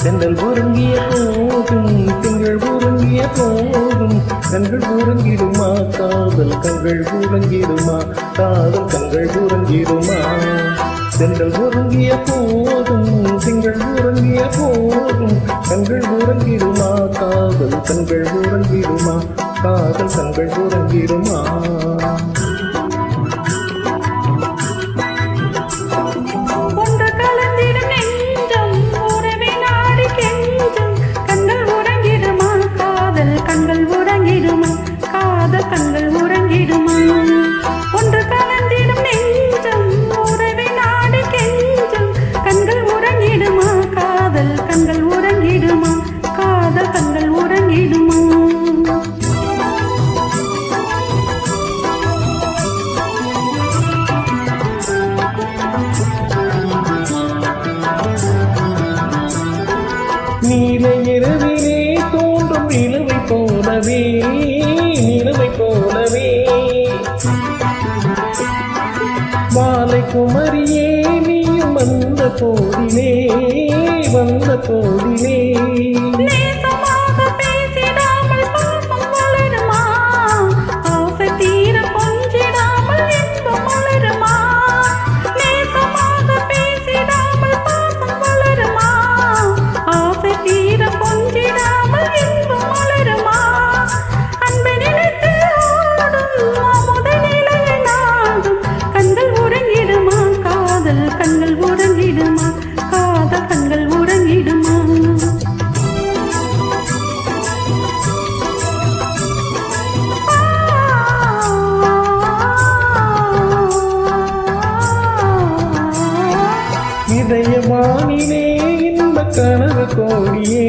செந்தல் உறங்கிய போதும் திங்கள் உறங்கிய போதும் கண்கள் உறங்கிடுமா காதல் கண்கள் உறங்கிடுமா காதல் கண்கள் உறங்கிடுமா செந்தல் உறங்கிய போதும் திங்கள் உறங்கிய போதும் கண்கள் உறங்கிடுமா காதல் கண்கள் உறங்கிடுமா காதல் கண்கள் உறங்கிடுமா கண்கள் உறங்கிடுமா ஒன்று கலந்திடும் நெஞ்சம் உறவை நாடி கெஞ்சும் கண்கள் உறங்கிடுமா காதல் கண்கள் உறங்கிடுமா காதல் கண்கள் உறங்கிடுமா நீல இரவிலே தோன்றும் நிலவை போலவே மாலை குமரியே நீயும் வந்த போதிலே பேசிடாமல் பாசம் வளருமா ஆசை தீர கொஞ்சிடாமல் இன்பம் வளருமா நேசமாக பேசிடாமல் பாசம் வளருமா ஆசை தீர கொஞ்சிடாமல் இன்பம் வளருமா அன்பை நினைத்து ஆடும் அமுத நிலையை நாடும் கண்கள் உறங்கிடுமா காதல் கண்கள் உறங்கிடுமா காதல் கண்கள் உறங்கிடுமா இதயவானிலே இன்ப கனவு கோடியே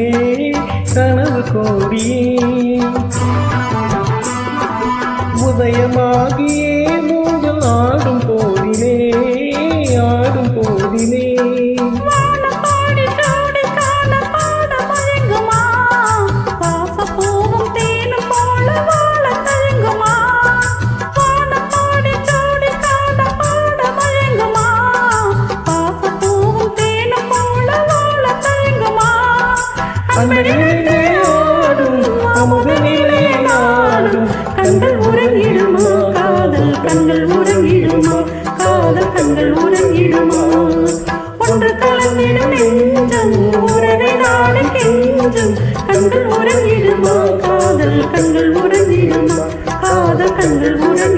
உதயமாகியே மூங்கல் ஆடும் போதிலே கண்கள் உறங்கிடுமா காதல் கண்கள் உறங்கிடுமா காதல் கண்கள் உறங்கிடுமா ஒன்று கலந்திடும் நெஞ்சம் உறவை நாடி கெஞ்சும் கண்கள் உறங்கிடுமா காதல் கண்கள் உறங்கிடுமா காதல் கண்கள் உறங்கிடுமா